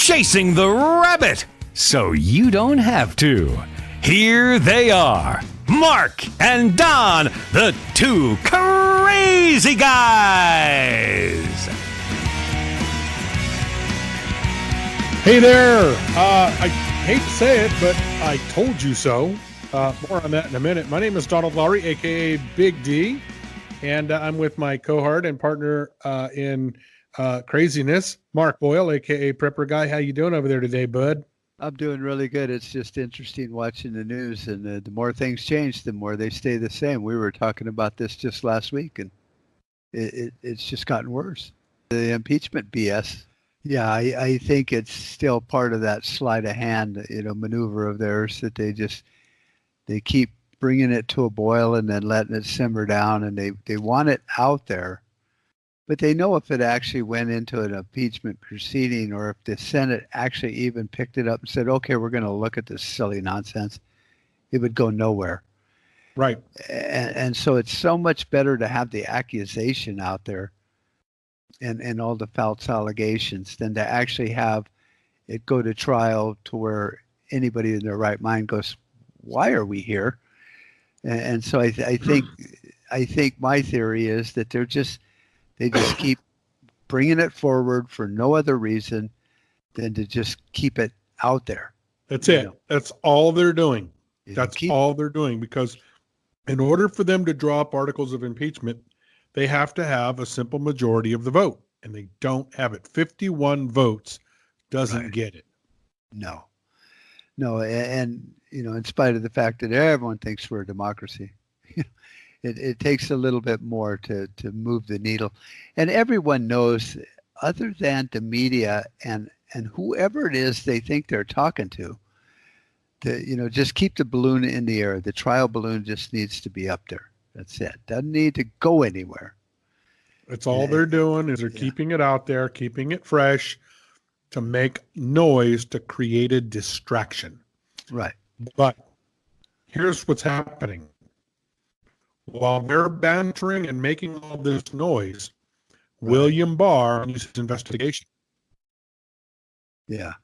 chasing the rabbit so you don't have to. Here they are, Mark and Don, the two crazy guys. Hey there. I hate to say it, but I told you so. More on that in a minute. My name is Donald Lowry, a.k.a. Big D, and I'm with my cohort and partner in craziness, Mark Boyle, a.k.a. Prepper Guy. How you doing over there today, bud? I'm doing really good. It's just interesting watching the news, and the more things change, the more they stay the same. We were talking about this just last week, and it's just gotten worse. The impeachment BS. Yeah, I think it's still part of that sleight of hand, maneuver of theirs that they keep bringing it to a boil and then letting it simmer down, and they want it out there. But they know if it actually went into an impeachment proceeding, or if the Senate actually even picked it up and said, okay, we're going to look at this silly nonsense, it would go nowhere. Right. And so it's so much better to have the accusation out there and all the false allegations than to actually have it go to trial to where anybody in their right mind goes, why are we here? And so I think my theory is that they just keep bringing it forward for no other reason than to just keep it out there. That's it. That's all they're doing. That's all they're doing, because in order for them to draw up articles of impeachment, they have to have a simple majority of the vote, and they don't have it. 51 votes doesn't get it. No. And in spite of the fact that everyone thinks we're a democracy, it takes a little bit more to move the needle. And everyone knows, other than the media and whoever it is they think they're talking to, just keep the balloon in the air. The trial balloon just needs to be up there. That's it. Doesn't need to go anywhere. That's all they're doing, is they're keeping it out there, keeping it fresh to make noise, to create a distraction. Right. But here's what's happening. While they're bantering and making all this noise, William Barr needs his investigation. Yeah.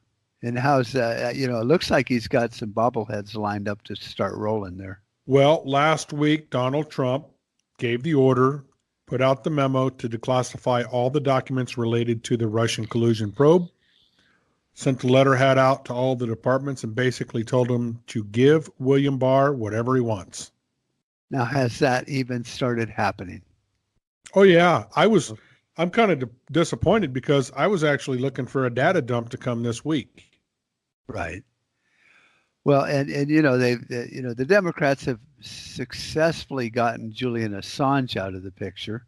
And how's that? It looks like he's got some bobbleheads lined up to start rolling there. Well, last week, Donald Trump gave the order, put out the memo to declassify all the documents related to the Russian collusion probe, sent the letterhead out to all the departments, and basically told them to give William Barr whatever he wants. Now, has that even started happening? Oh, yeah. I'm kind of disappointed, because I was actually looking for a data dump to come this week. Right. Well, and the Democrats have successfully gotten Julian Assange out of the picture,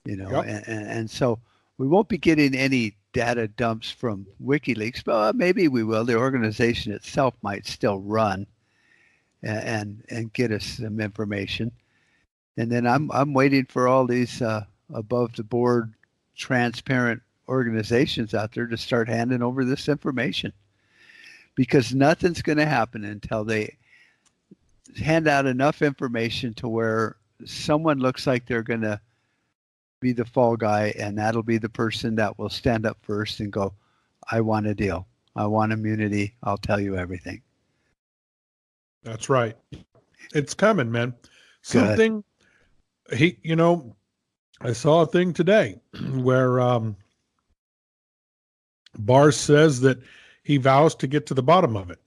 and so we won't be getting any data dumps from WikiLeaks, but maybe we will. The organization itself might still run and get us some information. And then I'm waiting for all these above the board transparent organizations out there to start handing over this information, because nothing's going to happen until they hand out enough information to where someone looks like they're going to be the fall guy, and that'll be the person that will stand up first and go, I want a deal. I want immunity. I'll tell you everything. That's right. It's coming, man. Something I saw a thing today where Barr says that he vows to get to the bottom of it.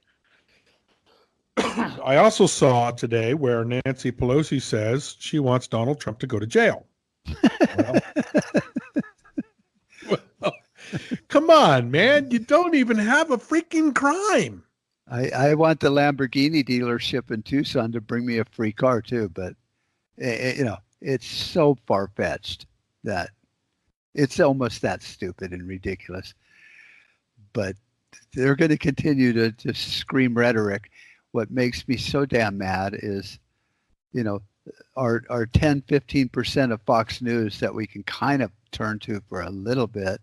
I also saw today where Nancy Pelosi says she wants Donald Trump to go to jail. Well, come on, man. You don't even have a freaking crime. I want the Lamborghini dealership in Tucson to bring me a free car too, but it's so far-fetched that it's almost that stupid and ridiculous. But they're going to continue to just scream rhetoric. What makes me so damn mad is, our 10, 15% of Fox News that we can kind of turn to for a little bit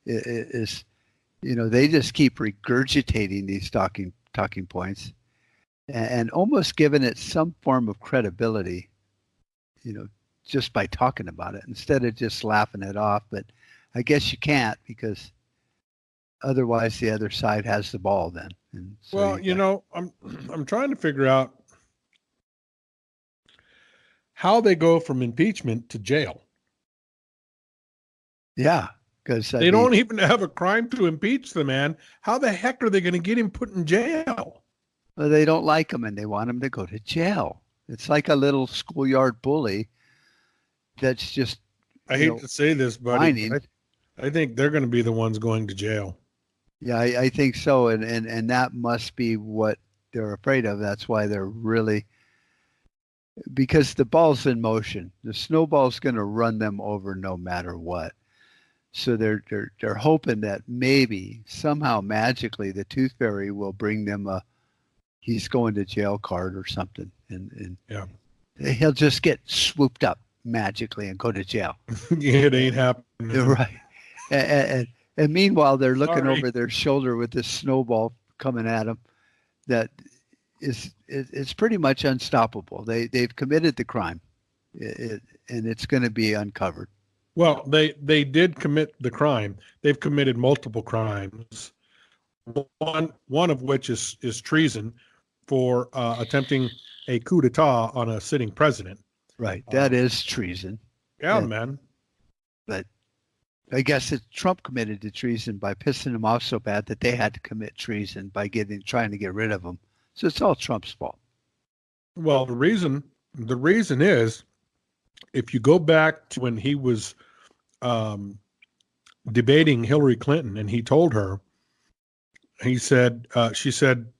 is, they just keep regurgitating these talking points and almost giving it some form of credibility, just by talking about it instead of just laughing it off. But I guess you can't, because Otherwise, the other side has the ball then. And so Well, I'm trying to figure out how they go from impeachment to jail. Yeah, because they don't even have a crime to impeach the man. How the heck are they going to get him put in jail? Well, they don't like him and they want him to go to jail. It's like a little schoolyard bully that's just. I hate to say this, buddy. I think they're going to be the ones going to jail. Yeah, I think so. And that must be what they're afraid of. That's why they're really, because the ball's in motion. The snowball's going to run them over no matter what. So they're hoping that maybe somehow magically the Tooth Fairy will bring them he's going to jail card or something. And yeah, he'll just get swooped up magically and go to jail. It ain't happening. Right. And meanwhile, they're looking over their shoulder with this snowball coming at them. That it's pretty much unstoppable. They've committed the crime, and it's going to be uncovered. Well, they did commit the crime. They've committed multiple crimes. One of which is treason for attempting a coup d'état on a sitting president. Right. That is treason. Yeah, man. But I guess Trump committed the treason by pissing him off so bad that they had to commit treason by trying to get rid of him. So it's all Trump's fault. Well, the reason is, if you go back to when he was debating Hillary Clinton, and he told her, she said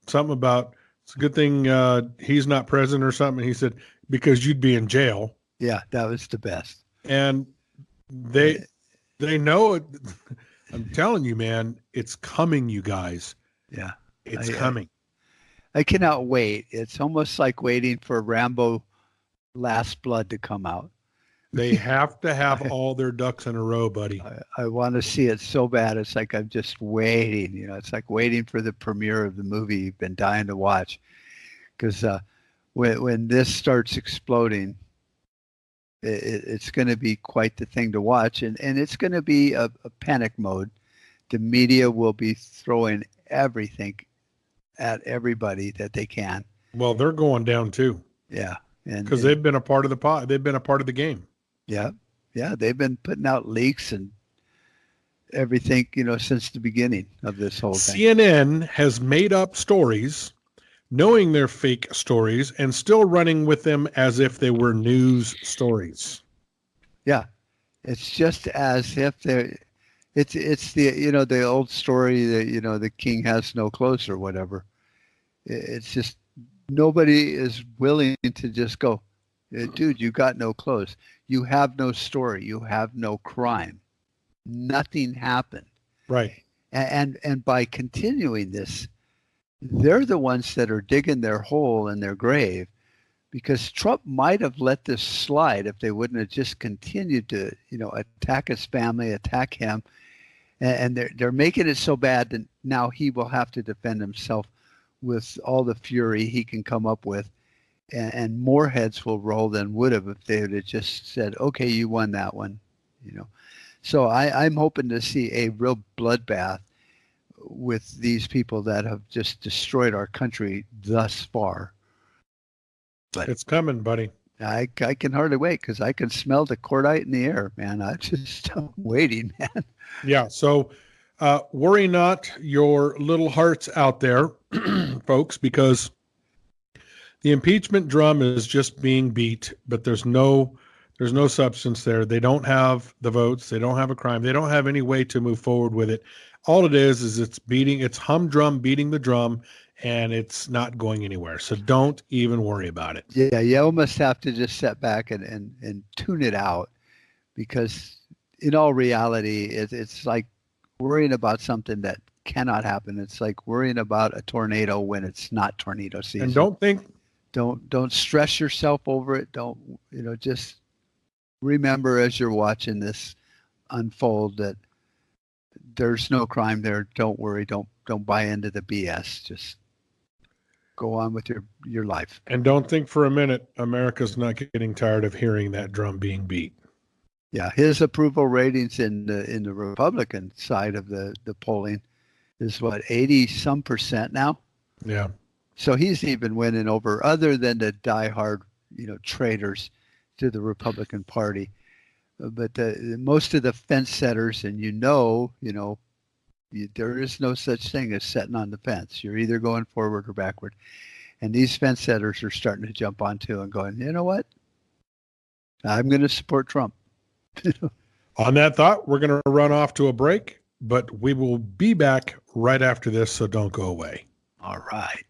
something about, it's a good thing he's not president or something. And he said, because you'd be in jail. Yeah, that was the best. And they know it. I'm telling you, man, it's coming, you guys. Yeah. It's coming. I cannot wait. It's almost like waiting for Rambo Last Blood to come out. They have to have all their ducks in a row, buddy. I want to see it so bad. It's like I'm just waiting. It's like waiting for the premiere of the movie you've been dying to watch. Because when this starts exploding, it's going to be quite the thing to watch. And it's going to be a panic mode. The media will be throwing everything at everybody that they can. Well, they're going down too. Yeah. Because they've been a part of the pot. They've been a part of the game. Yeah. Yeah. They've been putting out leaks and everything, since the beginning of this whole thing. CNN has made up stories, knowing they're fake stories, and still running with them as if they were news stories. Yeah. It's just as if it's the, the old story that, the king has no clothes or whatever. It's just, nobody is willing to just go, dude, you got no clothes. You have no story. You have no crime. Nothing happened. Right. And by continuing this, they're the ones that are digging their hole in their grave, because Trump might have let this slide if they wouldn't have just continued to, attack his family, attack him. And they're making it so bad that now he will have to defend himself with all the fury he can come up with, and more heads will roll than would have if they would have just said, okay, you won that one, So I'm hoping to see a real bloodbath with these people that have just destroyed our country thus far. But it's coming, buddy. I can hardly wait, because I can smell the cordite in the air, man. I'm waiting, man. Yeah, so worry not your little hearts out there, folks, because the impeachment drum is just being beat, but there's no substance there. They don't have the votes. They don't have a crime. They don't have any way to move forward with it. All it is it's humdrum beating the drum, and it's not going anywhere. So don't even worry about it. Yeah, you almost have to just sit back and tune it out, because in all reality, it's like worrying about something that cannot happen. It's like worrying about a tornado when it's not tornado season. And don't stress yourself over it. Don't, just remember as you're watching this unfold that there's no crime there. Don't worry. Don't buy into the BS. Just go on with your life. And don't think for a minute America's not getting tired of hearing that drum being beat. Yeah, his approval ratings in the Republican side of the polling is what, 80 some percent now? Yeah. So he's even winning over, other than the diehard, traitors to the Republican Party. But most of the fence setters, and there is no such thing as sitting on the fence. You're either going forward or backward. And these fence setters are starting to jump onto and going, you know what? I'm going to support Trump. On that thought, we're going to run off to a break, but we will be back right after this, so don't go away. All right.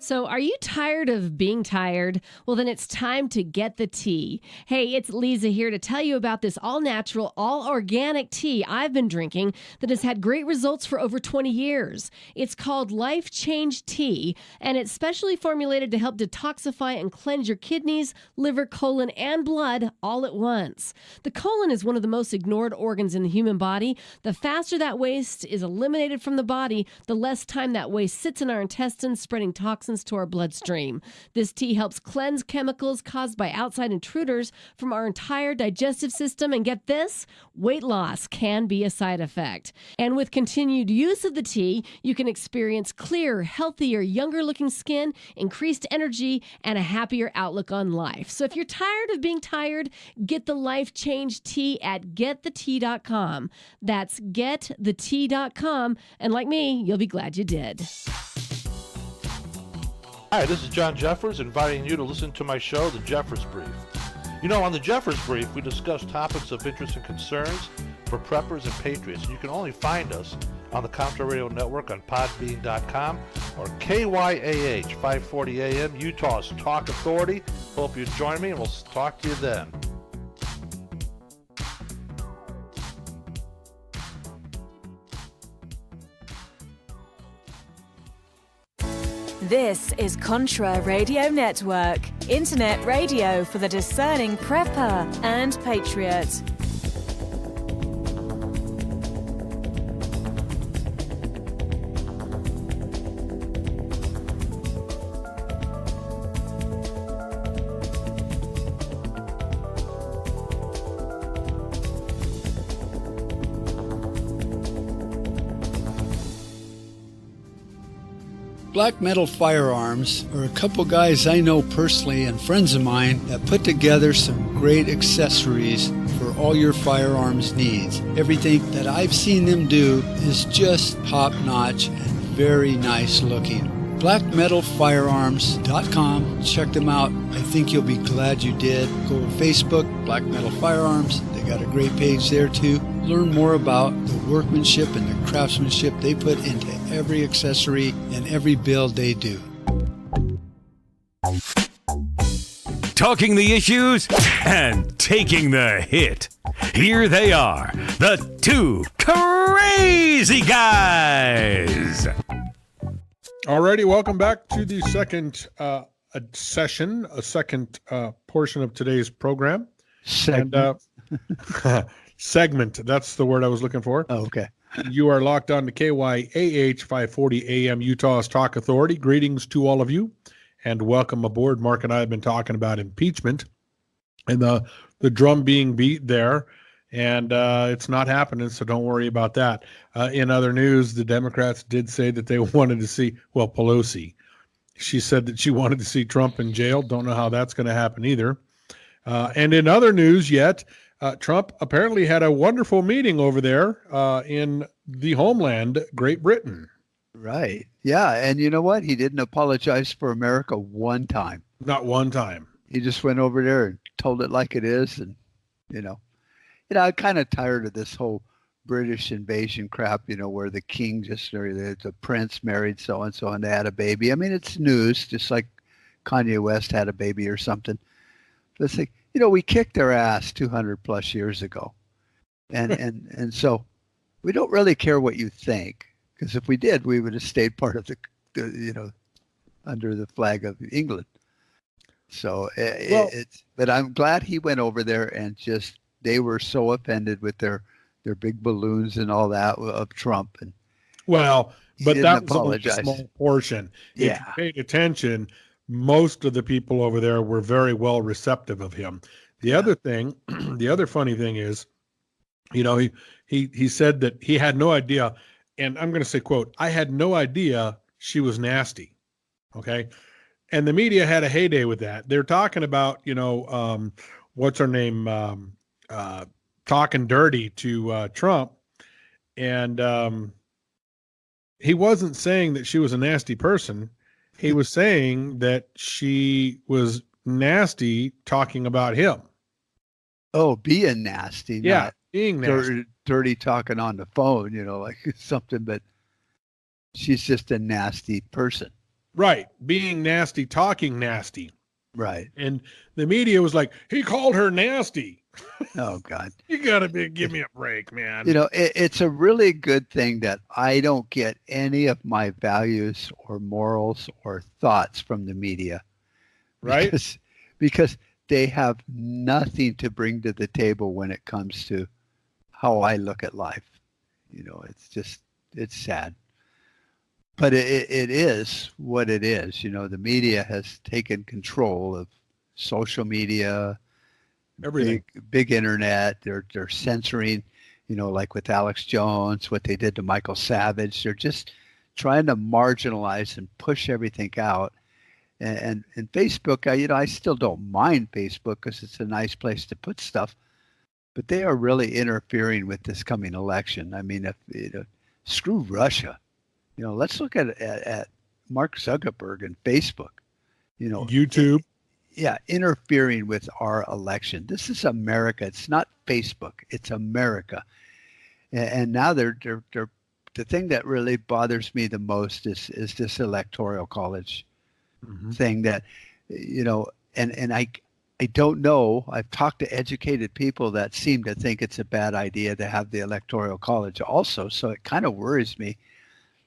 So are you tired of being tired? Well, then it's time to get the tea. Hey, it's Lisa here to tell you about this all-natural, all-organic tea I've been drinking that has had great results for over 20 years. It's called Life Change Tea, and it's specially formulated to help detoxify and cleanse your kidneys, liver, colon, and blood all at once. The colon is one of the most ignored organs in the human body. The faster that waste is eliminated from the body, the less time that waste sits in our intestines, spreading toxins to our bloodstream. This tea helps cleanse chemicals caused by outside intruders from our entire digestive system. And get this, weight loss can be a side effect. And with continued use of the tea, you can experience clearer, healthier, younger looking skin, increased energy, and a happier outlook on life. So if you're tired of being tired, get the Life Change Tea at getthetea.com. That's getthetea.com. And like me, you'll be glad you did. Hi, this is John Jeffers, inviting you to listen to my show, The Jeffers Brief. On The Jeffers Brief, we discuss topics of interest and concerns for preppers and patriots. And you can only find us on the Contra Radio Network on podbean.com or KYAH 540 AM, Utah's Talk Authority. Hope you join me, and we'll talk to you then. This is Contra Radio Network, internet radio for the discerning prepper and patriot. Black Metal Firearms are a couple guys I know personally and friends of mine that put together some great accessories for all your firearms needs. Everything that I've seen them do is just top-notch and very nice looking. BlackMetalFirearms.com. Check them out. I think you'll be glad you did. Go to Facebook, Black Metal Firearms. They got a great page there too. Learn more about the workmanship and the craftsmanship they put into every accessory and every build they do. Talking the issues and taking the hit. Here they are, the two Krazy Guys. Alrighty, welcome back to the second second portion of today's program. Segment. And segment, that's the word I was looking for. Oh, okay. You are locked on to KYAH 540 AM, Utah's Talk Authority. Greetings to all of you, and welcome aboard. Mark and I have been talking about impeachment and the drum being beat there, and it's not happening, so don't worry about that. In other news, the Democrats did say that they wanted to see, Pelosi. She said that she wanted to see Trump in jail. Don't know how that's going to happen either. And in other news yet, Trump apparently had a wonderful meeting over there in the homeland, Great Britain. Right. Yeah. And you know what? He didn't apologize for America one time. Not one time. He just went over there and told it like it is. And, I'm kind of tired of this whole British invasion crap, where the king the prince married so-and-so and they had a baby. I mean, it's news, just like Kanye West had a baby or something. But it's like, we kicked their ass 200 plus years ago. And so we don't really care what you think, Because if we did, we would have stayed part of the under the flag of England. So but I'm glad he went over there and they were so offended with their big balloons and all that of Trump. And but that was only a apologize. small portion. Yeah. If you paid attention, most of the people over there were very well receptive of him. The other thing, the other funny thing is, he said that he had no idea, and I'm going to say, quote, "I had no idea she was nasty." Okay. And the media had a heyday with that. They're talking about, what's her name, talking dirty to Trump. And he wasn't saying that she was a nasty person. He was saying that she was nasty talking about him. Oh, being nasty. Yeah, not being nasty. Dirty talking on the phone, like something, but she's just a nasty person. Right. Being nasty, talking nasty. Right. And the media was like, he called her nasty. Oh, God. You got to give me a break, man. It's a really good thing that I don't get any of my values or morals or thoughts from the media. Right. Because they have nothing to bring to the table when it comes to how I look at life. It's sad. But it is what it is. The media has taken control of social media, everything, big internet. They're censoring, like with Alex Jones, what they did to Michael Savage. They're just trying to marginalize and push everything out. And Facebook, I still don't mind Facebook because it's a nice place to put stuff. But they are really interfering with this coming election. I mean, screw Russia. Let's look at Mark Zuckerberg and Facebook. YouTube. Interfering with our election. This is America. It's not Facebook. It's America. And now they're the thing that really bothers me the most is this electoral college thing that, and I don't know. I've talked to educated people that seem to think it's a bad idea to have the electoral college also. So it kind of worries me.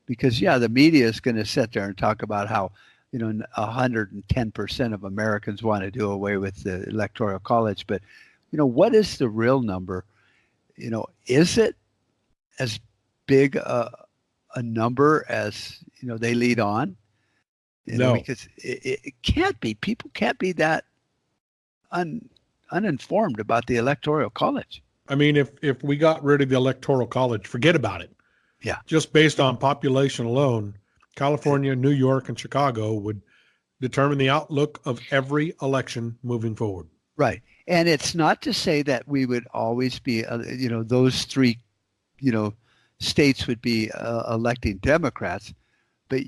Because, the media is going to sit there and talk about how, 110% of Americans want to do away with the Electoral College. But, what is the real number? Is it as big a number as, they lead on? No. Because it can't be. People can't be that uninformed about the Electoral College. I mean, if we got rid of the Electoral College, forget about it. Yeah. Just based on population alone, California, New York, and Chicago would determine the outlook of every election moving forward. Right. And it's not to say that we would always be, those three, states would be electing Democrats. But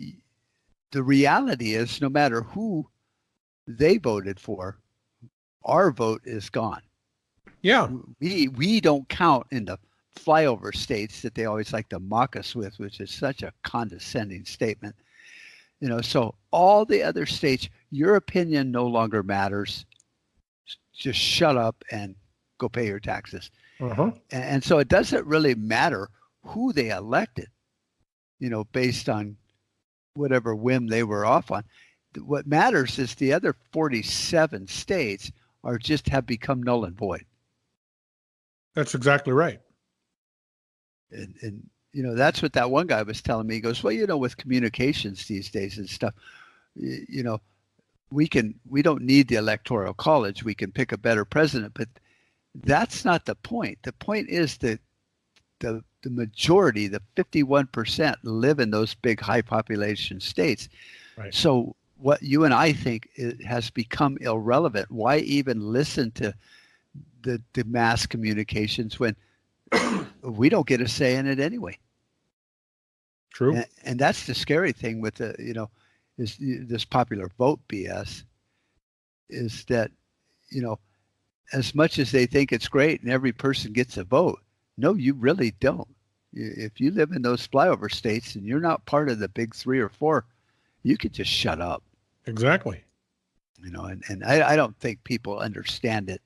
the reality is no matter who they voted for, our vote is gone. Yeah. We don't count in the flyover states that they always like to mock us with, which is such a condescending statement. So all the other states, your opinion no longer matters. Just shut up and go pay your taxes. And so it doesn't really matter who they elected, based on whatever whim they were off on. What matters is the other 47 states have become null and void. That's exactly right. And that's what that one guy was telling me. He goes, well, with communications these days and stuff, we don't need the Electoral College. We can pick a better president, but that's not the point. The point is that the majority, the 51%, live in those big high population states. Right. So what you and I think has become irrelevant. Why even listen to the mass communications when we don't get a say in it anyway? True. And that's the scary thing with is this popular vote BS, is that, as much as they think it's great and every person gets a vote, no, you really don't. If you live in those flyover states and you're not part of the big 3 or 4, you could just shut up. Exactly. And I don't think people understand it.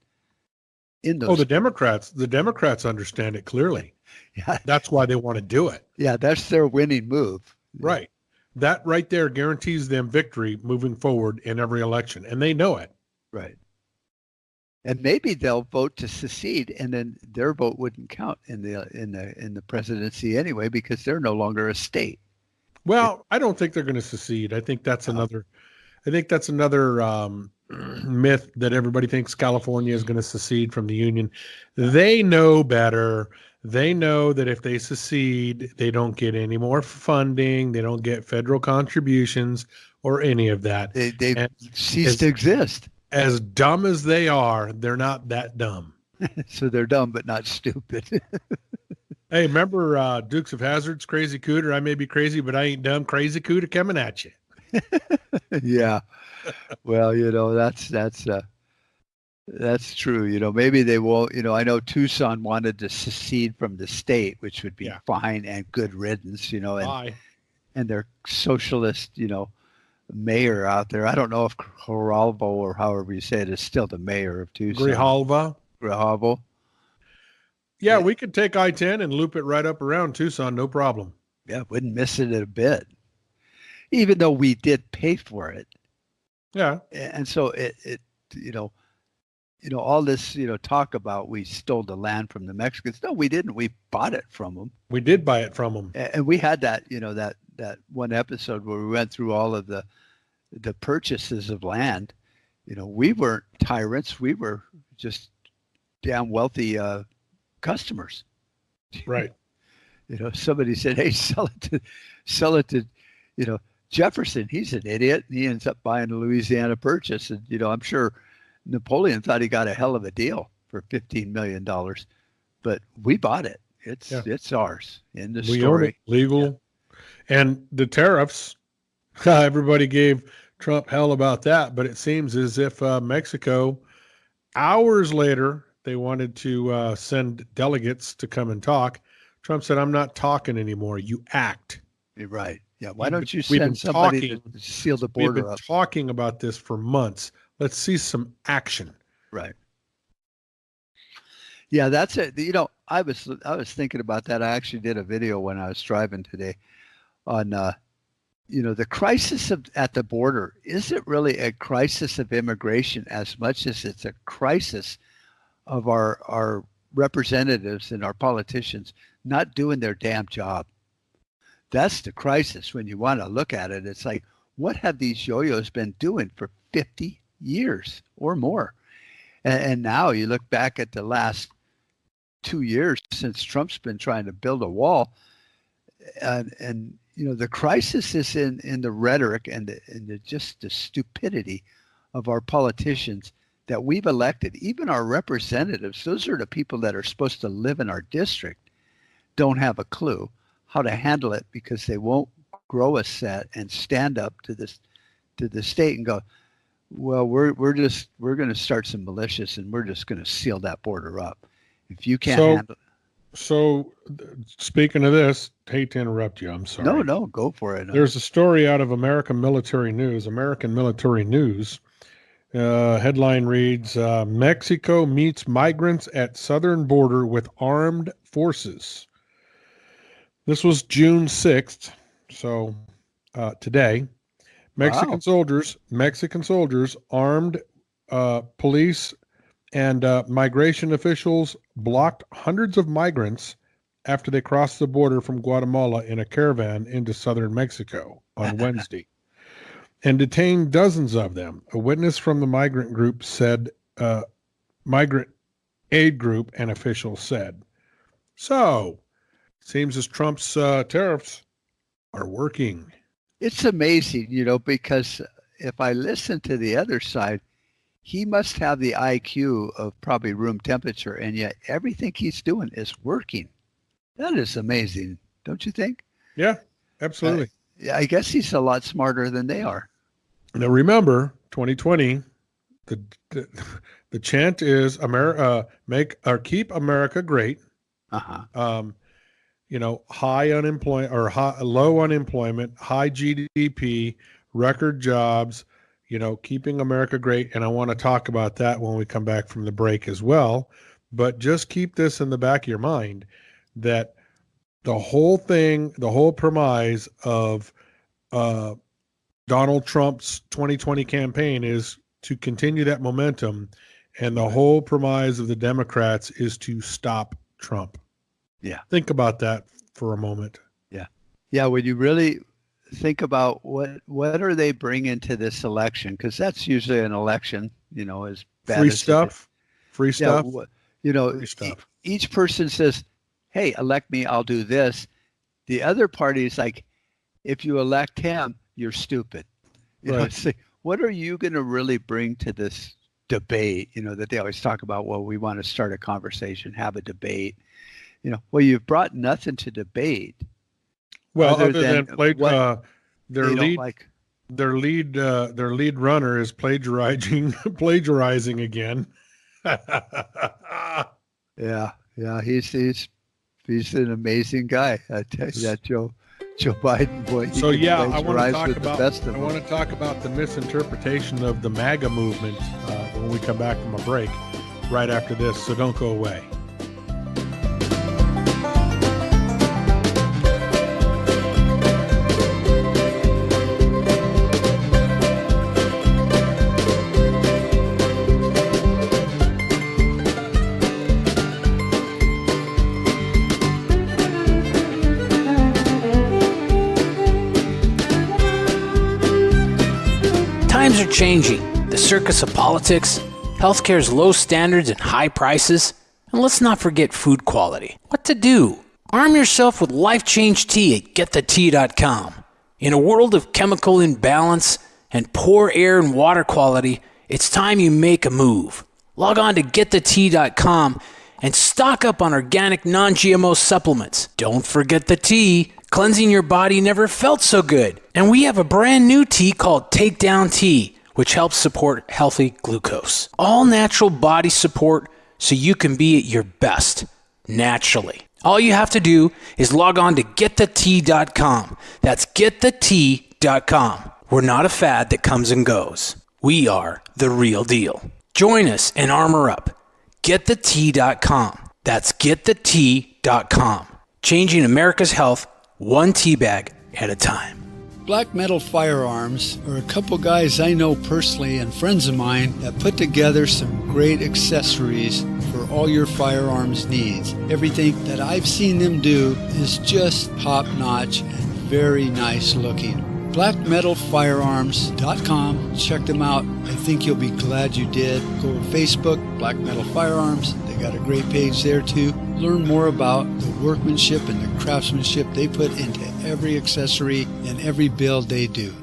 In those the Democrats understand it clearly. Yeah. That's why they want to do it. Yeah, that's their winning move. Right. That right there guarantees them victory moving forward in every election, and they know it. Right. And maybe they'll vote to secede, and then their vote wouldn't count in the presidency anyway, because they're no longer a state. Well, I don't think they're going to secede. I think that's another. I think that's another myth that everybody thinks California is going to secede from the union. They know better. They know that if they secede, they don't get any more funding. They don't get federal contributions or any of that. They cease to exist. As dumb as they are, they're not that dumb. So they're dumb, but not stupid. Hey, remember Dukes of Hazzard's Crazy Cooter? I may be crazy, but I ain't dumb. Crazy Cooter coming at you. Yeah. Well, that's true. Maybe they won't. I know Tucson wanted to secede from the state, which would be fine and good riddance. And their socialist, mayor out there. I don't know if Grijalvo, or however you say it, is still the mayor of Tucson. Grijalvo. Yeah, we could take I-10 and loop it right up around Tucson, no problem. Yeah, wouldn't miss it a bit. Even though we did pay for it. Yeah. And so it all this, talk about we stole the land from the Mexicans. No, we didn't. We bought it from them. We did buy it from them. And we had that, that one episode where we went through all of the purchases of land. We weren't tyrants. We were just damn wealthy customers. Right. Somebody said, hey, sell it to, Jefferson. He's an idiot. And he ends up buying a Louisiana Purchase. And, I'm sure Napoleon thought he got a hell of a deal for $15 million, but we bought it. It's ours. In the story. Own it, legal. Yeah. And the tariffs, everybody gave Trump hell about that, but it seems as if Mexico, hours later, they wanted to send delegates to come and talk. Trump said, I'm not talking anymore. You act. You're right. Yeah. Why don't you send somebody to seal the border up? We've been talking about this for months. Let's see some action. Right. Yeah, that's it. I was thinking about that. I actually did a video when I was driving today on, the crisis at the border. Is it really a crisis of immigration as much as it's a crisis of our representatives and our politicians not doing their damn job? That's the crisis when you want to look at it. It's like, what have these yo-yos been doing for 50 years or more? And now you look back at the last 2 years since Trump's been trying to build a wall, and the crisis is in the rhetoric and just the stupidity of our politicians that we've elected. Even our representatives, those are the people that are supposed to live in our district, don't have a clue how to handle it, because they won't grow a set and stand up to the state and go, well, we're going to start some militias and we're just going to seal that border up. If you can't handle it. So speaking of this, hate to interrupt you. I'm sorry. No, go for it. There's a story out of American Military News. Headline reads, Mexico meets migrants at southern border with armed forces. This was June 6th. So today, Mexican soldiers, armed police and migration officials blocked hundreds of migrants after they crossed the border from Guatemala in a caravan into southern Mexico on Wednesday and detained dozens of them. A witness from the migrant group said, migrant aid group and officials said. So, seems as Trump's tariffs are working. It's amazing, because if I listen to the other side, he must have the IQ of probably room temperature, and yet everything he's doing is working. That is amazing, don't you think? Yeah, absolutely. I guess he's a lot smarter than they are. Now remember, 2020, the chant is keep America great. Uh-huh. High unemployment or low unemployment, high GDP, record jobs, keeping America great. And I want to talk about that when we come back from the break as well. But just keep this in the back of your mind. that the whole thing, the whole premise of Donald Trump's 2020 campaign is to continue that momentum, and the whole premise of the Democrats is to stop Trump. Yeah. Think about that for a moment. Yeah. Yeah. When you really think about what are they bringing to this election, because that's usually an election, as bad Free as stuff. Free stuff. Free stuff. Each person says, hey, elect me, I'll do this. The other party is like, if you elect him, you're stupid. It's like, what are you going to really bring to this debate? That they always talk about, well, we want to start a conversation, have a debate. Well, you've brought nothing to debate. Well, other than their lead runner is plagiarizing again. Yeah, he's an amazing guy. I tell you that, Joe Biden, boy. So yeah, I want to talk about the misinterpretation of the MAGA movement when we come back from a break right after this. So don't go away. Times are changing. The circus of politics, healthcare's low standards and high prices, and let's not forget food quality. What to do? Arm yourself with Life Change Tea at GetTheTea.com. In a world of chemical imbalance and poor air and water quality, it's time you make a move. Log on to GetTheTea.com and stock up on organic non-GMO supplements. Don't forget the tea. Cleansing your body never felt so good. And we have a brand new tea called Takedown Tea, which helps support healthy glucose. All natural body support so you can be at your best, naturally. All you have to do is log on to GetTheTea.com. That's GetTheTea.com. We're not a fad that comes and goes. We are the real deal. Join us and armor up. GetTheTea.com. That's GetTheTea.com. Changing America's health one tea bag at a time. Black Metal Firearms are a couple guys I know personally and friends of mine that put together some great accessories for all your firearms needs. Everything that I've seen them do is just top-notch and very nice looking. BlackMetalFirearms.com. Check them out. I think you'll be glad you did. Go to Facebook, Black Metal Firearms. They got a great page there too. Learn more about the workmanship and the craftsmanship they put into every accessory and every build they do.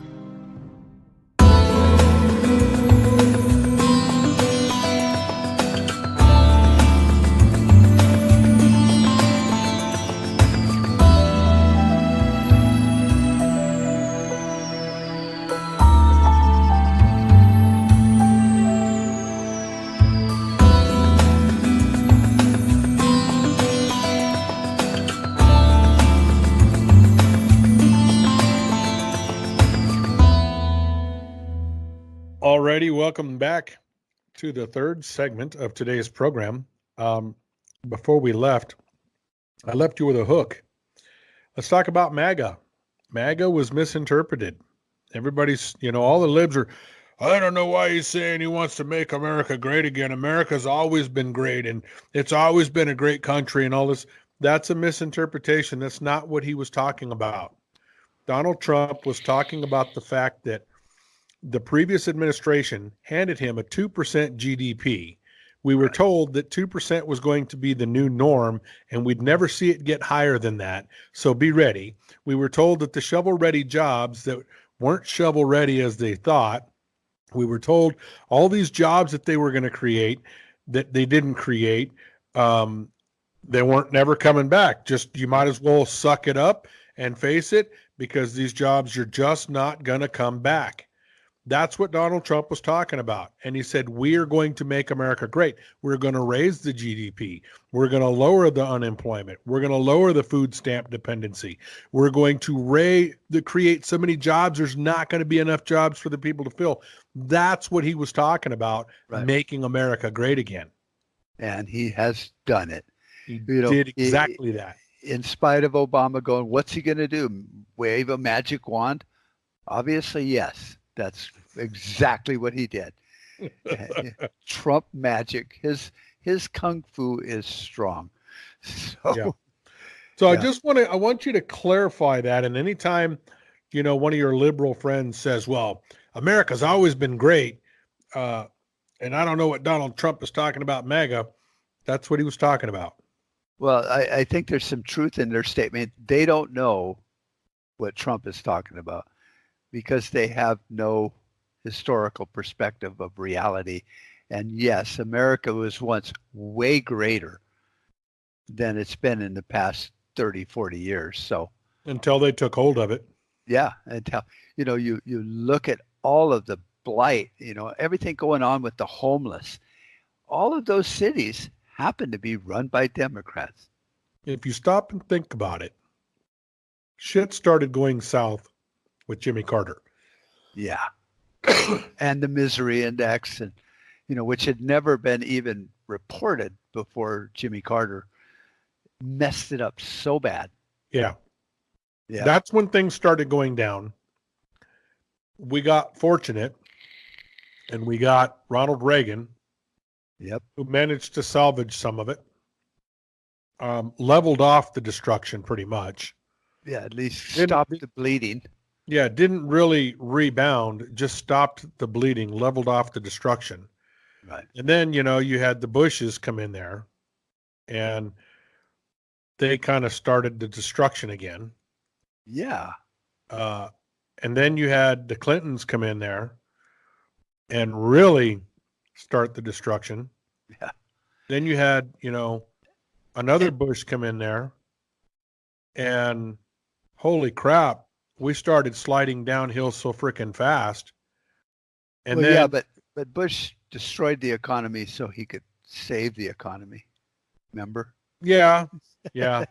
Alrighty, welcome back to the third segment of today's program. Before we left, I left you with a hook. Let's talk about MAGA. MAGA was misinterpreted. Everybody's, all the libs are, I don't know why he's saying he wants to make America great again. America's always been great, and it's always been a great country and all this. That's a misinterpretation. That's not what he was talking about. Donald Trump was talking about the fact that the previous administration handed him a 2% GDP. We were told that 2% was going to be the new norm, and we'd never see it get higher than that. So be ready. We were told that the shovel-ready jobs that weren't shovel-ready as they thought, we were told all these jobs that they were going to create that they didn't create, they weren't never coming back. Just, you might as well suck it up and face it, because these jobs are just not going to come back. That's what Donald Trump was talking about. And he said, we are going to make America great. We're going to raise the GDP. We're going to lower the unemployment. We're going to lower the food stamp dependency. We're going to create so many jobs, there's not going to be enough jobs for the people to fill. That's what he was talking about, right. Making America great again. And he has done it. He You know, did exactly that. in spite of Obama going, what's he going to do? Wave a magic wand? Obviously, yes. That's exactly what he did. Trump magic. His kung fu is strong. So, Yeah. So Yeah. I want you to clarify that. And anytime, one of your liberal friends says, well, America's always been great, and I don't know what Donald Trump is talking about, MAGA, that's what he was talking about. Well, I think there's some truth in their statement. They don't know what Trump is talking about because they have no historical perspective of reality. And yes, America was once way greater than it's been in the past 30, 40 years. So Until they took hold of it. yeah, until you look at all of the blight, everything going on with the homeless. All of those cities happen to be run by Democrats. If you stop and think about it, shit started going south with Jimmy Carter. Yeah. And the misery index, and which had never been even reported before Jimmy Carter messed it up so bad. Yeah. Yeah. That's when things started going down. We got fortunate, and we got Ronald Reagan, Yep. who managed to salvage some of it, leveled off the destruction pretty much. Yeah, at least stopped the bleeding. Yeah, didn't really rebound, just stopped the bleeding, leveled off the destruction. Right. And then, you had the Bushes come in there, and they kind of started the destruction again. Yeah. And then you had the Clintons come in there and really start the destruction. Yeah. Then you had, another Bush come in there, and holy crap, we started sliding downhill so freaking fast. And then, yeah, but Bush destroyed the economy so he could save the economy. Remember? yeah. Okay.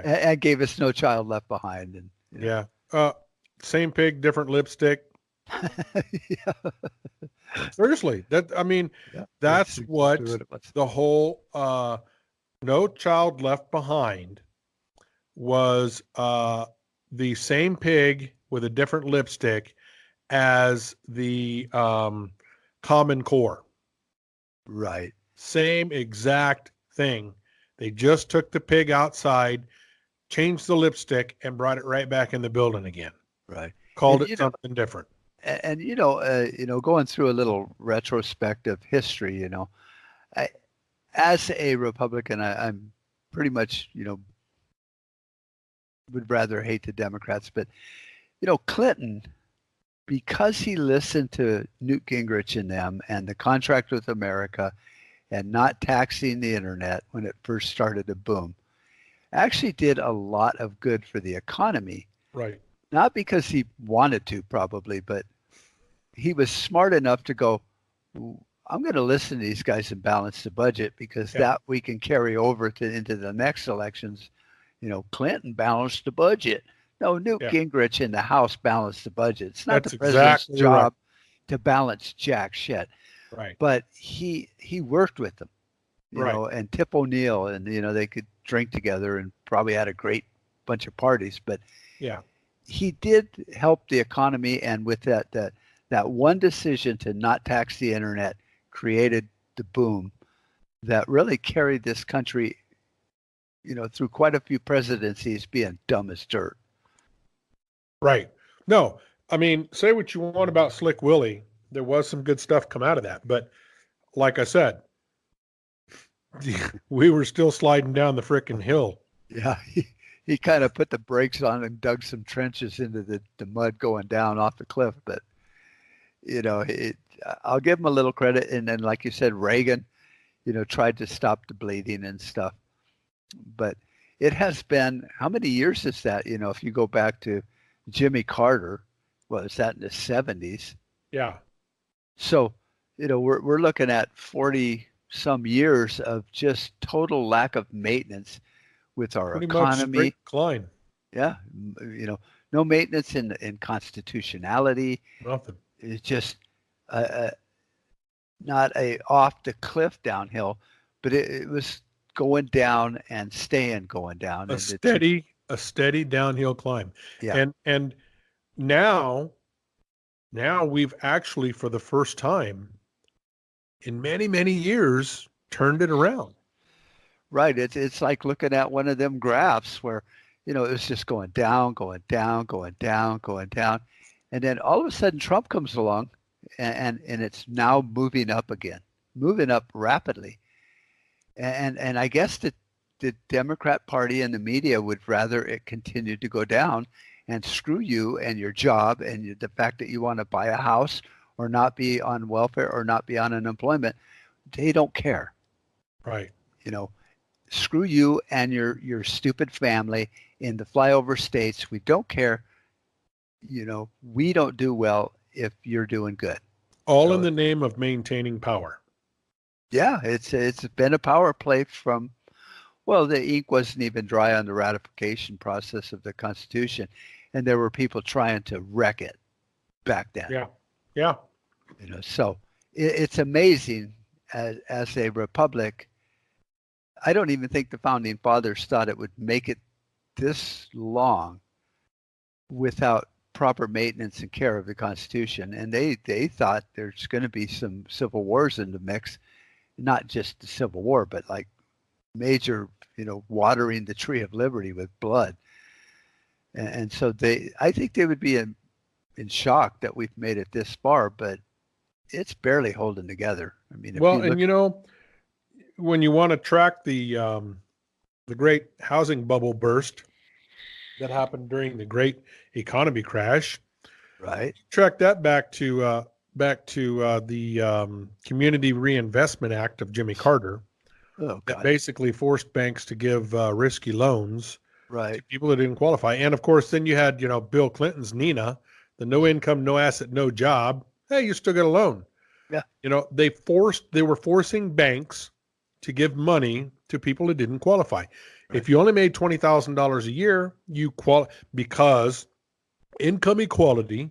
And gave us No Child Left Behind. And Yeah. Same pig, different lipstick. yeah. Seriously, that's That's what exactly it was. the whole No Child Left Behind was, the same pig with a different lipstick as the Common Core. Right. Same exact thing. They just took the pig outside, changed the lipstick, and brought it right back in the building again. Right. Called And, it something different. And going through a little retrospective history, as a Republican, I'm pretty much, would rather hate the Democrats, but Clinton, because he listened to Newt Gingrich and them and the contract with America and not taxing the internet when it first started to boom, actually did a lot of good for the economy. Right. Not because he wanted to, probably, but he was smart enough to go, I'm going to listen to these guys and balance the budget because that we can carry over into the next elections. Clinton balanced the budget. No, Newt Gingrich in the House balanced the budget. It's not That's the president's exactly job right. to balance jack shit. Right. But he worked with them, Right. and Tip O'Neill, and they could drink together and probably had a great bunch of parties. But Yeah. he did help the economy, and with that one decision to not tax the internet created the boom that really carried this country, through quite a few presidencies being dumb as dirt. Right. No, say what you want about Slick Willie. There was some good stuff come out of that. But like I said, we were still sliding down the frickin' hill. Yeah, he kind of put the brakes on and dug some trenches into the mud going down off the cliff. But, I'll give him a little credit. And then, like you said, Reagan, tried to stop the bleeding and stuff. But it has been, how many years is that? If you go back to Jimmy Carter, was that in the 70s? Yeah. So, we're looking at 40 some years of just total lack of maintenance with our Pretty economy. much straight decline. Yeah. No maintenance in constitutionality. Nothing. It's just not a off the cliff downhill, but it was going down and staying going down. A steady downhill climb. Yeah. And now we've actually, for the first time in many, many years, turned it around. Right. It's like looking at one of them graphs where, it was just going down, going down, going down, going down. And then all of a sudden Trump comes along and it's now moving up again, moving up rapidly. And I guess the Democrat Party and the media would rather it continue to go down, and screw you and your job and the fact that you want to buy a house or not be on welfare or not be on unemployment. They don't care. Right. Screw you and your stupid family in the flyover states. We don't care. We don't do well if you're doing good. All in the name of maintaining power. Yeah, it's been a power play from, well, the ink wasn't even dry on the ratification process of the Constitution, and there were people trying to wreck it back then. Yeah. So it's amazing as a republic. I don't even think the founding fathers thought it would make it this long without proper maintenance and care of the Constitution. And they thought there's going to be some civil wars in the mix, not just the Civil War, but like major, watering the tree of liberty with blood. And so I think they would be in shock that we've made it this far, but it's barely holding together. I mean, when you want to track the great housing bubble burst that happened during the great economy crash, right? Track that back to the Community Reinvestment Act of Jimmy Carter, that basically forced banks to give risky loans, right, to people that didn't qualify. And of course, then you had Bill Clinton's Nina, the no income, no asset, no job. Hey, you still get a loan. Yeah. They were forcing banks to give money to people that didn't qualify. Right. If you only made $20,000 a year, because income equality,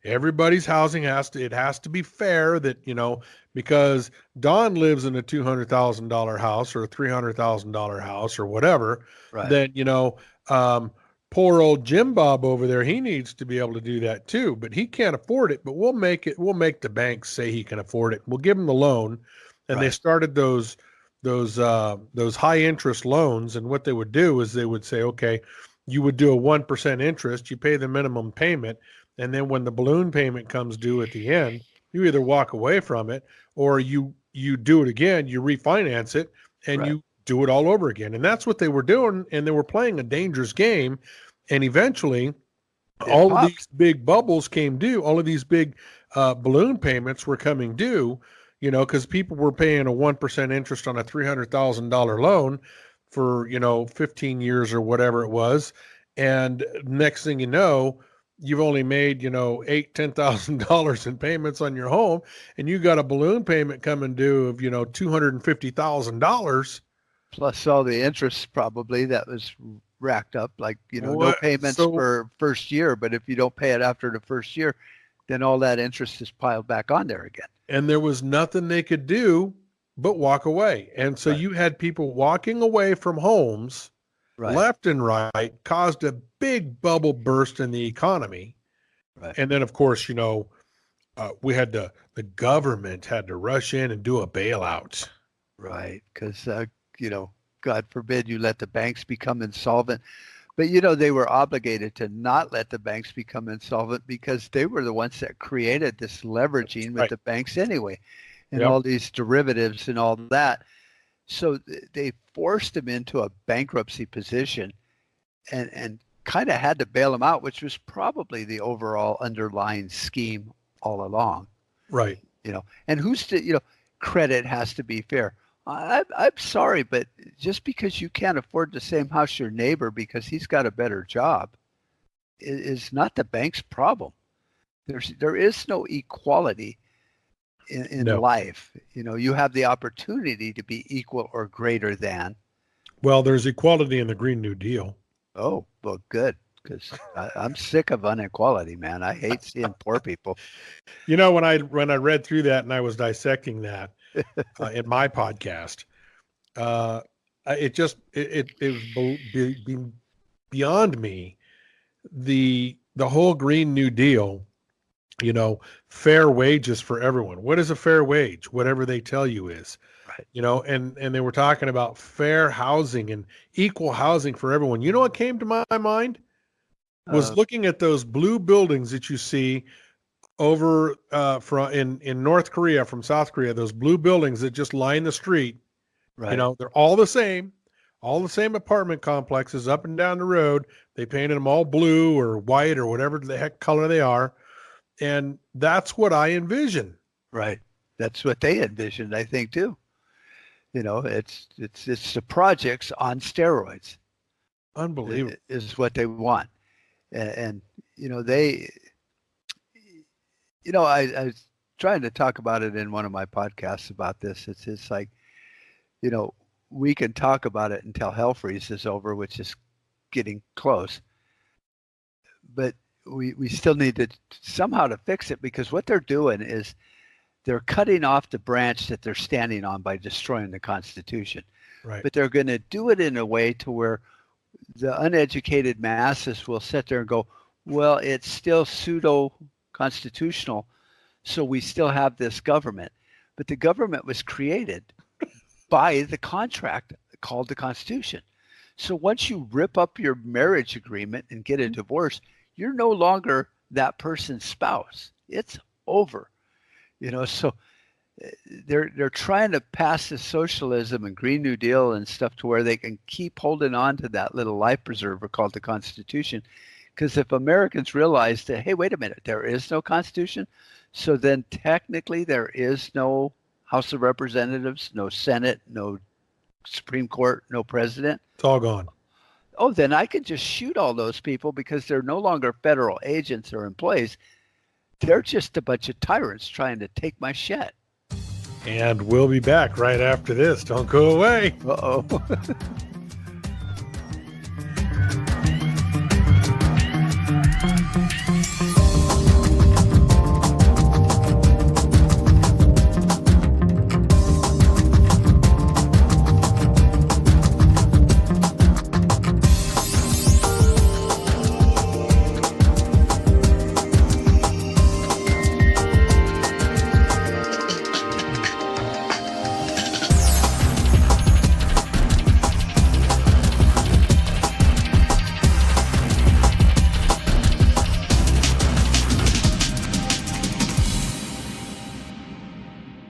everybody's housing has to be fair, that, because Don lives in a $200,000 house or a $300,000 house or whatever, right, then, poor old Jim Bob over there, he needs to be able to do that too, but he can't afford it, but we'll make the banks say he can afford it. We'll give him the loan. And They started those high interest loans. And what they would do is they would say, okay, you would do a 1% interest, you pay the minimum payment. And then when the balloon payment comes due at the end, you either walk away from it or you do it again, you refinance it, and you do it all over again. And that's what they were doing. And they were playing a dangerous game. And eventually all of these big bubbles came due. All of these big balloon payments were coming due, because people were paying a 1% interest on a $300,000 loan for, 15 years or whatever it was. And next thing you know, you've only made, $8,000-$10,000 in payments on your home, and you got a balloon payment coming due of, $250,000. Plus all the interest probably that was racked up, like, no payments for first year. But if you don't pay it after the first year, then all that interest is piled back on there again. And there was nothing they could do but walk away. And so you had people walking away from homes left and right, caused a big bubble burst in the economy. Right. And then, of course, we had the government had to rush in and do a bailout. Right. Because, God forbid you let the banks become insolvent. But, they were obligated to not let the banks become insolvent because they were the ones that created this leveraging with the banks anyway, and all these derivatives and all that. So they forced them into a bankruptcy position and kind of had to bail them out, which was probably the overall underlying scheme all along. Right. And credit has to be fair. I'm sorry, but just because you can't afford the same house your neighbor because he's got a better job is not the bank's problem. There is no equality in life. You have the opportunity to be equal or greater than. Well, there's equality in the Green New Deal. Oh, well, good. Because I'm sick of inequality, man. I hate seeing poor people. When I read through that and I was dissecting that in my podcast, it was beyond me, the whole Green New Deal, fair wages for everyone. What is a fair wage? Whatever they tell you is. Right. And they were talking about fair housing and equal housing for everyone. You know what came to my mind was looking at those blue buildings that you see over in North Korea from South Korea, those blue buildings that just line the street. Right. They're all the same apartment complexes up and down the road. They painted them all blue or white or whatever the heck color they are. And that's what I envision. Right. That's what they envisioned, I think, too. It's the projects on steroids. Unbelievable. Is what they want. And they, I was trying to talk about it in one of my podcasts about this. It's like, we can talk about it until hell freezes over, which is getting close. But we still need to somehow to fix it, because what they're doing is they're cutting off the branch that they're standing on by destroying the Constitution. Right. But they're going to do it in a way to where the uneducated masses will sit there and go, well, it's still pseudo-constitutional, so we still have this government. But the government was created by the contract called the Constitution. So once you rip up your marriage agreement and get a divorce, you're no longer that person's spouse. It's over. So they're trying to pass the socialism and Green New Deal and stuff to where they can keep holding on to that little life preserver called the Constitution. Because if Americans realize that, hey, wait a minute, there is no Constitution, so then technically there is no House of Representatives, no Senate, no Supreme Court, no president. It's all gone. Oh, then I can just shoot all those people because they're no longer federal agents or employees. They're just a bunch of tyrants trying to take my shit. And we'll be back right after this. Don't go away. Uh-oh.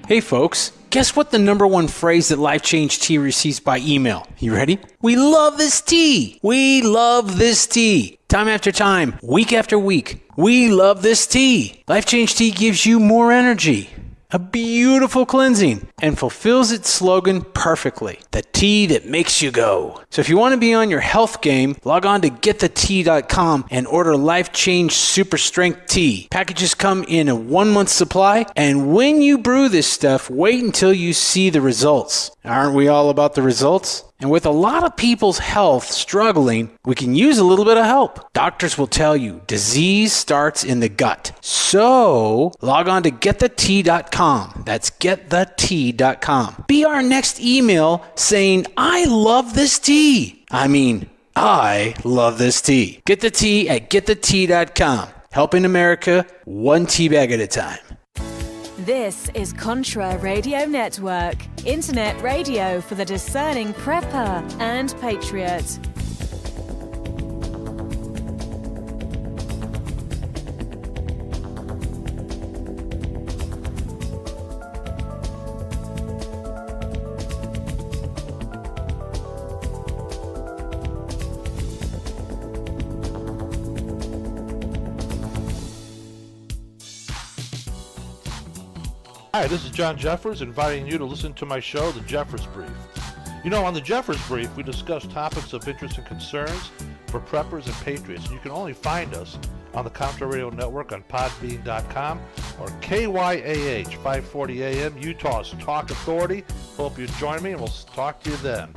Hey folks, guess what the number one phrase that Life Change Tea receives by email? You ready? We love this tea. We love this tea. Time after time, week after week, we love this tea. Life Change Tea gives you more energy, a beautiful cleansing, and fulfills its slogan perfectly. The tea that makes you go. So if you want to be on your health game, log on to getthetea.com and order Life Change Super Strength Tea. Packages come in a 1-month supply, and when you brew this stuff, wait until you see the results. Aren't we all about the results? And with a lot of people's health struggling, we can use a little bit of help. Doctors will tell you disease starts in the gut. So log on to getthetea.com. That's getthetea.com. Be our next email saying, I love this tea. I love this tea. Get the tea at getthetea.com. Helping America one tea bag at a time. This is Contra Radio Network, internet radio for the discerning prepper and patriot. Hi, this is John Jeffers, inviting you to listen to my show, The Jeffers Brief. On The Jeffers Brief, we discuss topics of interest and concerns for preppers and patriots. You can only find us on the Contra Radio Network on podbean.com or KYAH 540 AM, Utah's Talk Authority. Hope you join me, and we'll talk to you then.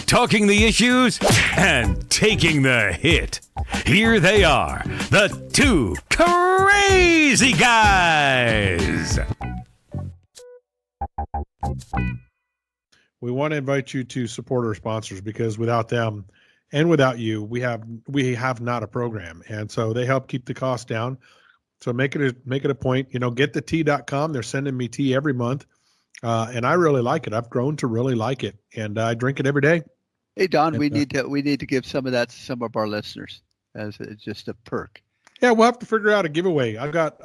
talking the issues and taking the hit. Here they are, the two crazy guys. We want to invite you to support our sponsors because without them and without you, we have not a program. And so they help keep the cost down. So make it a point, get the tea.com. They're sending me tea every month. And I really like it. I've grown to really like it, and I drink it every day. Hey, Don, we need to give some of that to some of our listeners as just a perk. Yeah, we'll have to figure out a giveaway. I've got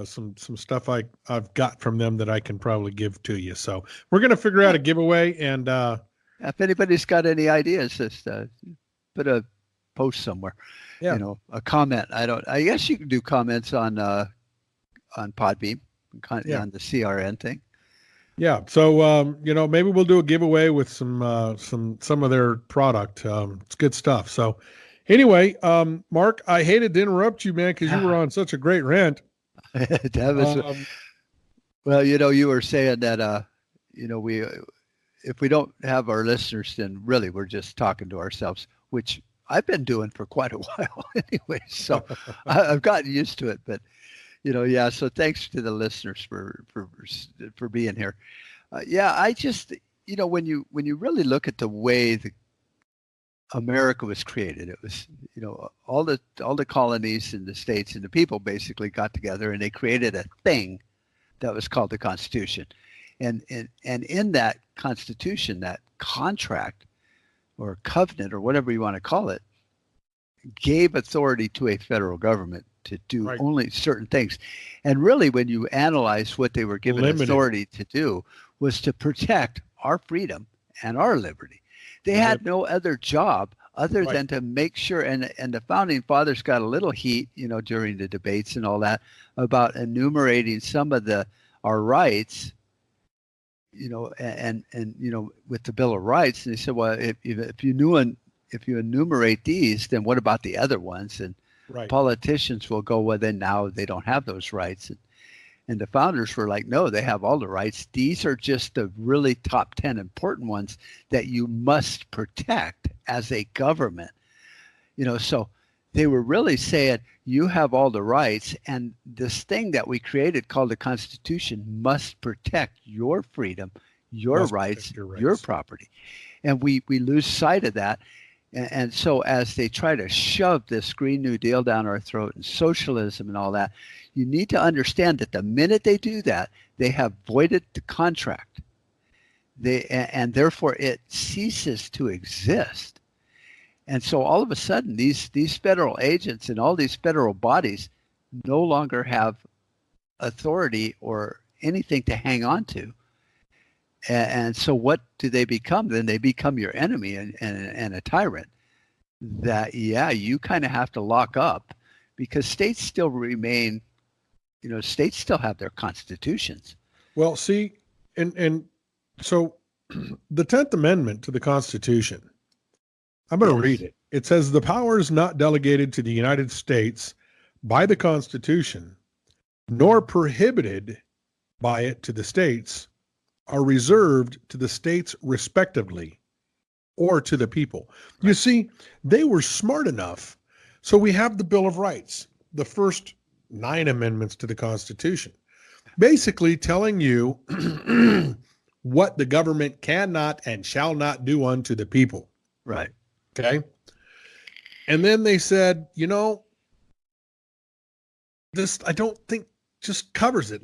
some stuff I've got from them that I can probably give to you. So we're gonna figure out a giveaway, and if anybody's got any ideas, just put a post somewhere. Yeah. A comment. I guess you can do comments on Podbean, on the CRN thing. Yeah. So maybe we'll do a giveaway with some of their product. It's good stuff. So. Anyway, Mark, I hated to interrupt you, man, because you were on such a great rant. That was, well, you were saying that, if we don't have our listeners, then really we're just talking to ourselves, which I've been doing for quite a while anyway. So I've gotten used to it. But, so thanks to the listeners for being here. I just, when you really look at the way America was created. It was, all the colonies in the states and the people basically got together and they created a thing that was called the Constitution. And in that Constitution, that contract or covenant or whatever you want to call it, gave authority to a federal government to do only certain things. And really, when you analyze what they were given authority to do, was to protect our freedom and our liberty. They had no other job other than to make sure, and the founding fathers got a little heat, during the debates and all that, about enumerating some of our rights, and with the Bill of Rights. And they said, well, if you enumerate these, then what about the other ones? And politicians will go, well, then now they don't have those rights. And the founders were like, no, they have all the rights. These are just the really top 10 important ones that you must protect as a government. So they were really saying you have all the rights, and this thing that we created called the Constitution must protect your freedom, your rights, your property. And we lose sight of that. And so as they try to shove this Green New Deal down our throat and socialism and all that, you need to understand that the minute they do that, they have voided the contract. And therefore it ceases to exist. And so all of a sudden, these federal agents and all these federal bodies no longer have authority or anything to hang on to. And so what do they become? Then they become your enemy and a tyrant that, you kind of have to lock up, because states still remain, states still have their constitutions. Well, see, and so the 10th Amendment to the Constitution, I'm going to read it. It says, the powers not delegated to the United States by the Constitution, nor prohibited by it to the states, are reserved to the states respectively, or to the people. You see, they were smart enough. So we have the Bill of Rights, the first 9 amendments to the Constitution, basically telling you what the government cannot and shall not do unto the people. Right. Okay. And then they said, this, I don't think just covers it.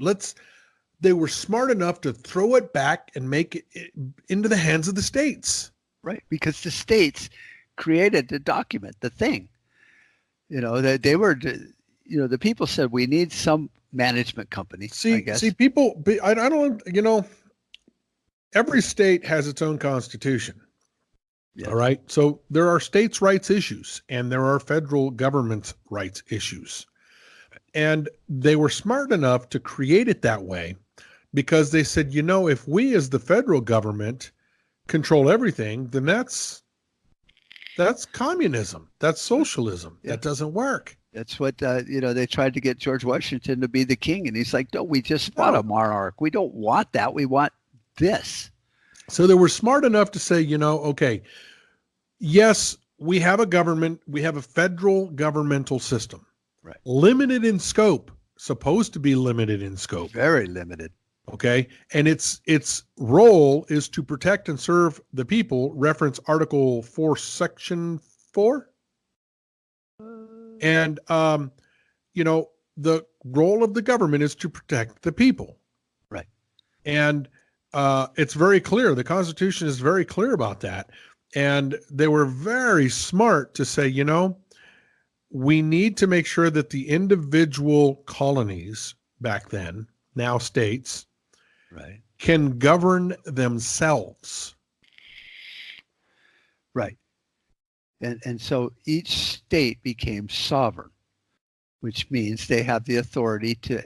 They were smart enough to throw it back and make it into the hands of the states. Right. Because the states created the document, the thing. They were, the people said, we need some management company. I guess. See, people, I don't, every state has its own constitution. Yeah. All right. So there are states' rights issues and there are federal government's rights issues. And they were smart enough to create it that way, because they said, if we as the federal government control everything, then that's communism. That's socialism. Yeah. That doesn't work. That's what, they tried to get George Washington to be the king. And he's like, no, we just want a monarch. We don't want that. We want this. So they were smart enough to say, okay, yes, we have a government, we have a federal governmental system, Right. Limited in scope, supposed to be limited in scope. Very limited. Okay. And its role is to protect and serve the people, reference Article 4, Section 4. And, the role of the government is to protect the people. Right. And it's very clear. The Constitution is very clear about that. And they were very smart to say, we need to make sure that the individual colonies back then, now states, Right. can govern themselves. Right. And so each state became sovereign, which means they have the authority to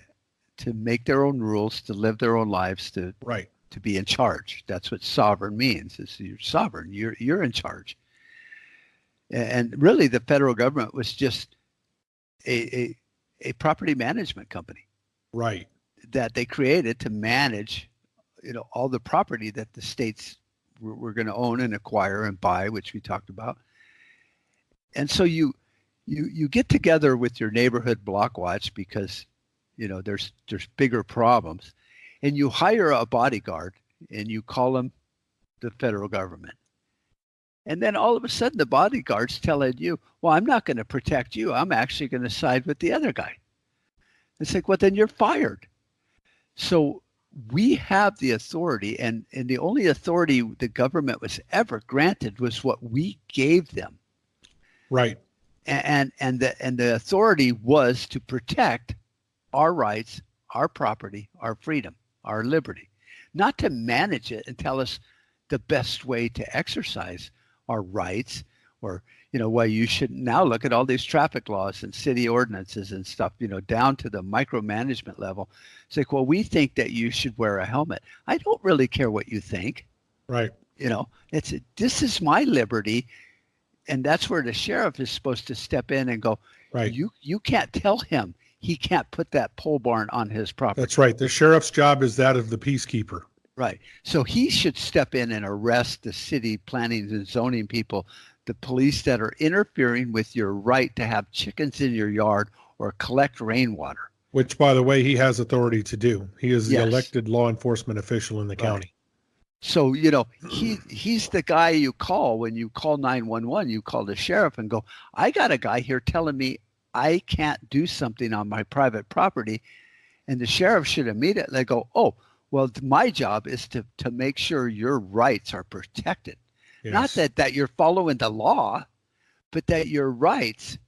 make their own rules, to live their own lives, to Right. to be in charge. That's what sovereign means. Is you're sovereign. You're in charge. And really, the federal government was just a property management company Right. that they created to manage, all the property that the states were going to own and acquire and buy, which we talked about. And so you get together with your neighborhood block watch because, there's bigger problems, and you hire a bodyguard and you call them the federal government. And then all of a sudden the bodyguard's telling you, well, I'm not going to protect you. I'm actually going to side with the other guy. It's like, well, then you're fired. So we have the authority, and the only authority the government was ever granted was what we gave them. Right. And the authority was to protect our rights, our property, our freedom, our liberty, not to manage it and tell us the best way to exercise our rights, or why you shouldn't. Now look at all these traffic laws and city ordinances and stuff, down to the micromanagement level. It's like, well, we think that you should wear a helmet. I don't really care what you think. Right. This is my liberty. And that's where the sheriff is supposed to step in and go, Right. You can't tell him he can't put that pole barn on his property. That's right. The sheriff's job is that of the peacekeeper. Right. So he should step in and arrest the city planning and zoning people, the police that are interfering with your right to have chickens in your yard or collect rainwater. Which, by the way, he has authority to do. He is the Yes. elected law enforcement official in the county. So, he's the guy you call when you call 911. You call the sheriff and go, I got a guy here telling me I can't do something on my private property. And the sheriff should immediately go, oh, well, my job is to make sure your rights are protected. Yes. Not that you're following the law, but that your rights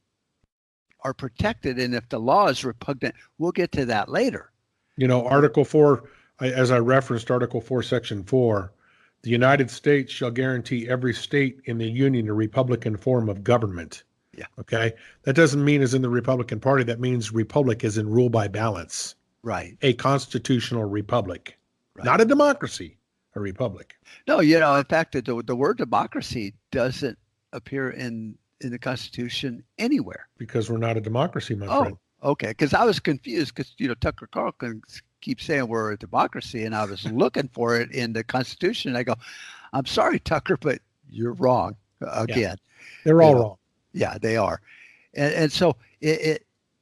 are protected. And if the law is repugnant, we'll get to that later. Article 4, as I referenced Article 4, Section 4, the United States shall guarantee every state in the Union a Republican form of government. Yeah. Okay. That doesn't mean as in the Republican Party. That means republic is in rule by balance. Right. A constitutional republic. Right. Not a democracy, a republic. No, in fact, the word democracy doesn't appear in the Constitution anywhere. Because we're not a democracy, my friend. Okay. Because I was confused because, Tucker Carlson keeps saying we're a democracy, and I was looking for it in the Constitution. I go, I'm sorry, Tucker, but you're wrong again. Yeah. They're all wrong. Yeah, they are. And so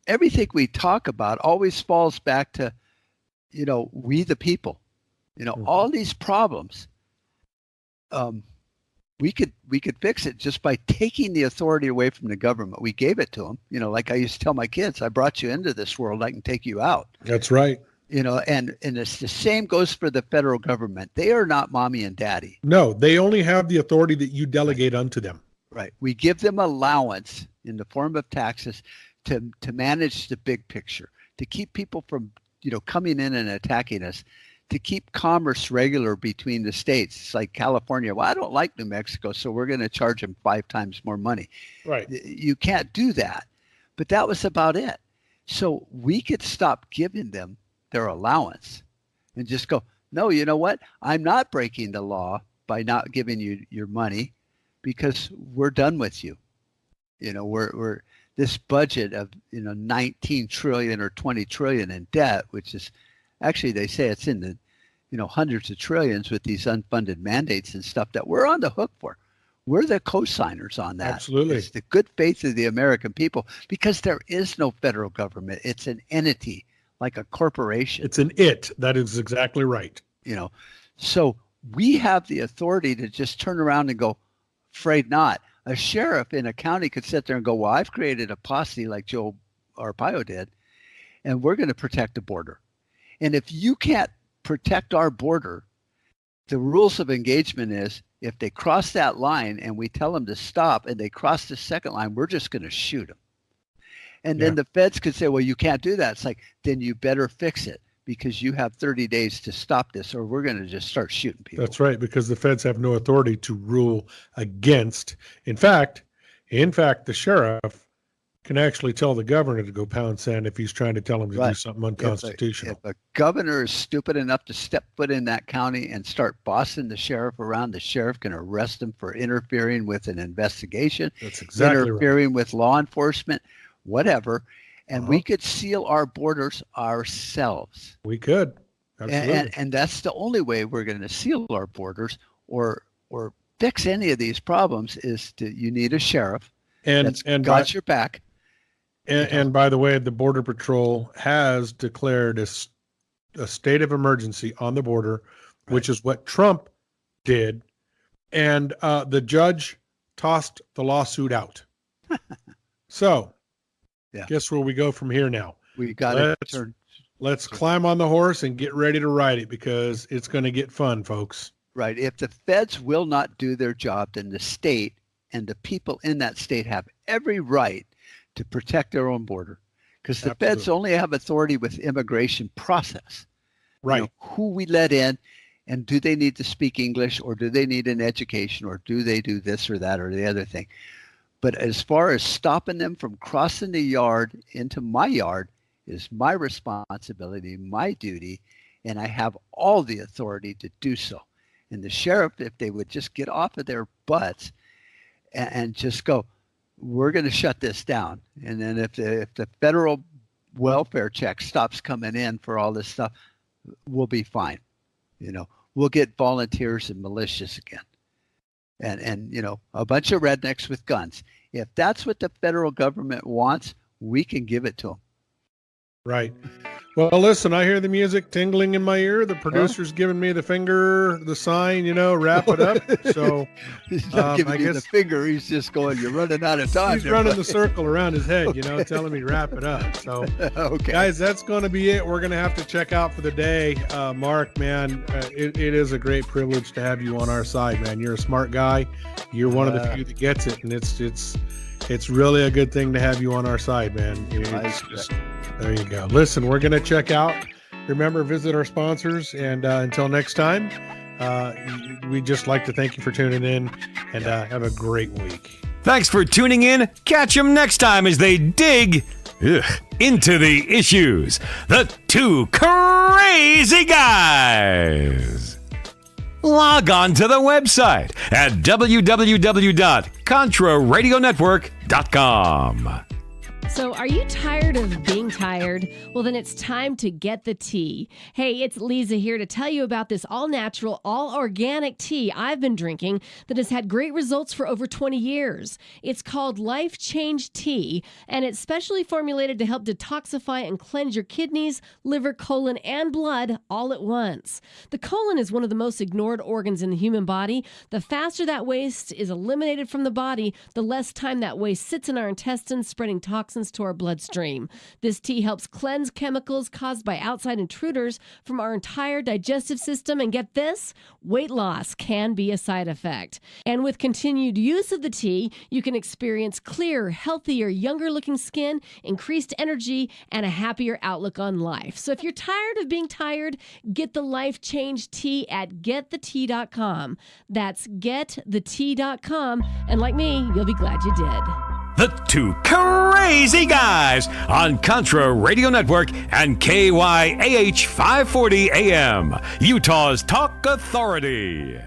everything we talk about always falls back to, we the people. All these problems, we could fix it just by taking the authority away from the government. We gave it to them. Like I used to tell my kids, I brought you into this world, I can take you out. That's right. And it's the same goes for the federal government. They are not mommy and daddy. No, they only have the authority that you delegate unto them. Right. We give them allowance in the form of taxes to manage the big picture, to keep people from, coming in and attacking us, to keep commerce regular between the states. It's like California. Well, I don't like New Mexico, so we're going to charge them 5 times more money. Right. You can't do that. But that was about it. So we could stop giving them their allowance and just go, no, you know what? I'm not breaking the law by not giving you your money because we're done with you. We're this budget of, 19 trillion or 20 trillion in debt, which is actually, they say it's in the, hundreds of trillions with these unfunded mandates and stuff that we're on the hook for. We're the co-signers on that. Absolutely. It's the good faith of the American people, because there is no federal government. It's an entity, like a corporation. It's an it. That is exactly right. So we have the authority to just turn around and go, afraid not. A sheriff in a county could sit there and go, well, I've created a posse like Joe Arpaio did, and we're going to protect the border. And if you can't protect our border, the rules of engagement is, if they cross that line and we tell them to stop and they cross the second line, we're just going to shoot them. And then the feds could say, well, you can't do that. It's like, then you better fix it, because you have 30 days to stop this, or we're going to just start shooting people. That's right, because the feds have no authority to rule against. In fact, the sheriff can actually tell the governor to go pound sand if he's trying to tell him to do something unconstitutional. If a governor is stupid enough to step foot in that county and start bossing the sheriff around, the sheriff can arrest him for interfering with an investigation, That's exactly interfering with law enforcement, whatever. And we could seal our borders ourselves. We could. Absolutely. And that's the only way we're going to seal our borders or fix any of these problems, is you need a sheriff that's got your back. And by the way, the Border Patrol has declared a state of emergency on the border, which is what Trump did. And the judge tossed the lawsuit out. So guess where we go from here now? We got Let's climb on the horse and get ready to ride it, because it's going to get fun, folks. Right. If the feds will not do their job, then the state and the people in that state have every right to protect their own border, because the feds only have authority with immigration process. Right. Who we let in, and do they need to speak English, or do they need an education, or do they do this or that or the other thing? But as far as stopping them from crossing the yard into my yard is my responsibility, my duty, and I have all the authority to do so. And the sheriff, if they would just get off of their butts and just go, we're going to shut this down. And then if the federal welfare check stops coming in for all this stuff, we'll be fine. We'll get volunteers and militias again. And a bunch of rednecks with guns. If that's what the federal government wants, we can give it to them. Right. Well, listen, I hear the music tingling in my ear. The producer's giving me the finger, the sign, wrap it up. So he's not giving you the finger. He's just going, you're running out of time. He's running the circle around his head, telling me wrap it up. So, guys, that's going to be it. We're going to have to check out for the day. Mark, man, it is a great privilege to have you on our side, man. You're a smart guy. You're one of the few that gets it, and it's really a good thing to have you on our side, man. There you go. Listen, we're going to check out. Remember, visit our sponsors. And until next time, we'd just like to thank you for tuning in, and have a great week. Thanks for tuning in. Catch them next time as they dig into the issues. The Two Crazy Guys. Log on to the website at www.contraradionetwork.com. So, are you tired of being tired? Well, then it's time to get the tea. Hey, it's Lisa here to tell you about this all-natural, all-organic tea I've been drinking that has had great results for over 20 years. It's called Life Change Tea, and it's specially formulated to help detoxify and cleanse your kidneys, liver, colon, and blood all at once. The colon is one of the most ignored organs in the human body. The faster that waste is eliminated from the body, the less time that waste sits in our intestines, spreading toxins to our bloodstream. This tea helps cleanse chemicals caused by outside intruders from our entire digestive system, and get this, weight loss can be a side effect. And with continued use of the tea, you can experience clearer, healthier, younger looking skin, increased energy, and a happier outlook on life. So if you're tired of being tired, get the Life Change Tea at getthetea.com. That's getthetea.com, and like me, you'll be glad you did. The Two Crazy Guys on Contra Radio Network and KYAH 540 AM, Utah's Talk Authority.